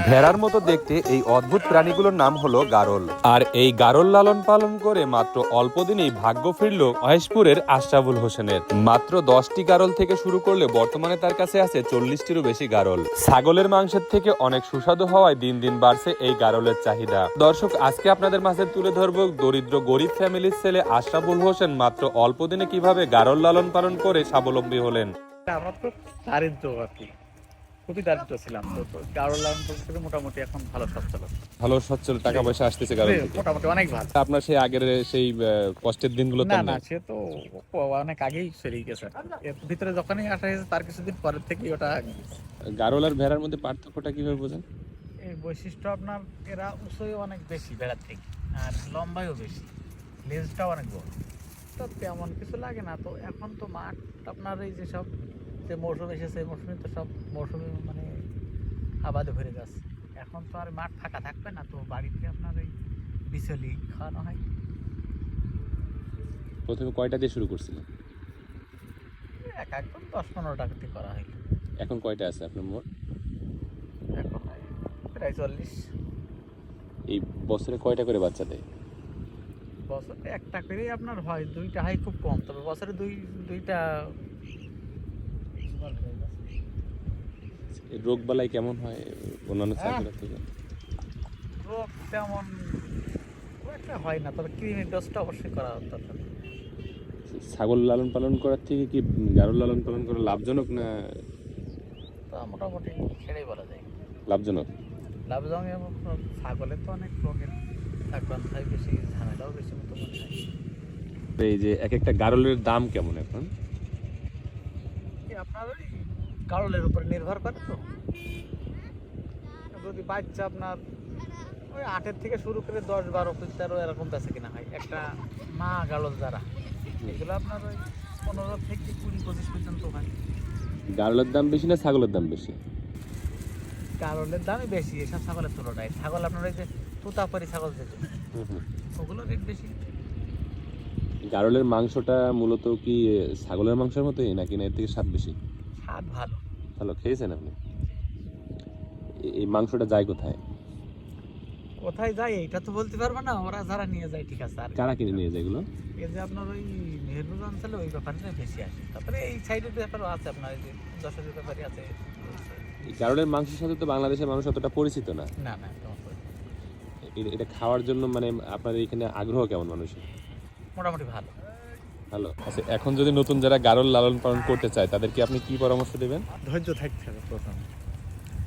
ভেড়ার মতো দেখতে এই অদ্ভুত প্রাণীগুলোর নাম হলো গারল। আর এই গারল লালন পালন করে মাত্র অল্প দিনেই ভাগ্য ফিরল মহেশপুরের আশরাফুল হোসেনের। মাত্র 10টি গারল থেকে শুরু করলে বর্তমানে তার কাছে আছে 40টিরও বেশি গারল। ছাগলের মাংসের থেকে অনেক সুস্বাদু হওয়ায় দিন দিন বাড়ছে এই গারলের চাহিদা। দর্শক, আজকে আপনাদের মাঝে তুলে ধরব দরিদ্র গরিব ফ্যামিলির ছেলে আশরাফুল হোসেন মাত্র অল্প দিনে কিভাবে গারল লালন পালন করে স্বাবলম্বী হলেন। আমরা তো দারিদ্র আর কি, খুবই দারিদ্র ছিলাম। তো গাড়ল লালন পালন করে মোটামুটি এখন ভালো সচ্ছল আছি। ভালো সচ্ছল টাকা পয়সা আসতেছে গারল থেকে? মোটামুটি অনেক ভালো। আপনার সেই আগের সেই কষ্টের দিনগুলোতে না না, সে তো অনেক আগেই চলে গেছে। এর ভিতরে যখনই আসা হয়েছে তার কিছুদিন পরের থেকেই ওটা গারল আর ভেড়ার মধ্যে পার্থক্যটা কিভাবে বোঝেন? এই বৈশিষ্ট্য আপনার, এরা উঁচুই অনেক বেশি বেড়ার থেকে, আর লম্বাইও বেশি, লেজটাও অনেক বড়। তো তেমন কিছু লাগে না। তো এখন তো মাঠ আপনার এই যেসব যে মৌসুম এসেছে, এই মৌসুমে তো সব মৌসুমে মানে আবাদে ভরে যাচ্ছে। এখন তো আর মাঠ ফাঁকা থাকবে না, তো বাড়িতে আপনার এই বিচলি খাওয়ানো হয়। প্রথমে কয়টা দিয়ে শুরু করছিলেন? একদম 10-15 টাকা দিয়ে করা হয়। এখন কয়টা আছে আপনার মোট? এখন প্রায় 40। এই বছরে কয়টা করে বাচ্চা দেয়? বছরে একটা করেই আপনার হয়, দুইটা হয় খুব কম, তবে বছরে দুইটা। রোগ বালাই কেমন হয় অন্যান্য ছাগলের থেকে? রোগ তেমন খুব একটা হয় না, তবে কৃমির ডোজটা অবশ্যই করা দরকার। ছাগল লালন পালন করার থেকে কি গারল লালন পালন করা লাভজনক না? তা মোটামুটি সেটাই বলা যায় লাভজনক। লাভজনক। এবং ছাগলের তো অনেক রোগের আক্রান্ত হয়, বেশি ঝামেলাও বেশি মতো মনে হয়। এই যে এক একটা গারলের দাম কেমন এখন? আপনার ওই গাড়লের উপর নির্ভর করে। তো যদি বাচ্চা আপনার ওই 8 থেকে শুরু করে 10-12-13 এরকম বেচে কিনা হয়। একটা মা গাড়ল যারা, এগুলো আপনার ওই 15 থেকে 20-25 পর্যন্ত হয়। গারলের দাম বেশি না ছাগলের দাম বেশি? গাড়লের দামই বেশি এসব ছাগলের তুলনায়। ছাগল আপনার ওই যে তুতাপারি ছাগল যেগুলো, ওগুলো রেট বেশি। গারলের মাংসটা মূলত কি ছাগলের মাংসের মতোই নাকি না এর থেকে স্বাদ বেশি? স্বাদ ভালো। ভালো খেয়েছেন আপনি? এই মাংসটা যায় কোথায়? কোথায় যায় এইটা তো বলতে পারবো না, ওরা যারা নিয়ে যায় ঠিক আছে। আর কারা কিনে নিয়ে যায় এগুলো? এই যে আপনার ওই মেহেরপুর অঞ্চলে ওই ব্যাপারটা বেশি আসে। তারপরে এই সাইডের ব্যাপারও আছে, আপনার এই যে যশোরের ব্যাপারই আছে। এই গারলের মাংসের সাথে তো বাংলাদেশের মানুষ অতটা পরিচিত না। না না, তেমন করে। এটা খাওয়ার জন্য মানে আপনাদের এখানে আগ্রহ কেমন মানুষের? মোটামুটি ভালো। ভালো আচ্ছা, এখন যদি নতুন যারা গারল লালন পালন করতে চায় তাদেরকে আপনি কি পরামর্শ দেবেন? ধৈর্য থাকতে হবে প্রথম।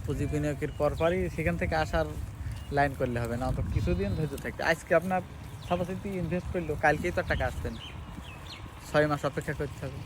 পুঁজি বিনিয়োগের পরপরই সেখান থেকে আসার লাইন করলে হবে না, তো কিছুদিন ধৈর্য থাকতে। আজকে আপনার সাপোজ ইনভেস্ট করলো, কালকেই তো টাকা আসবে না, 6 মাস অপেক্ষা করতে হবে।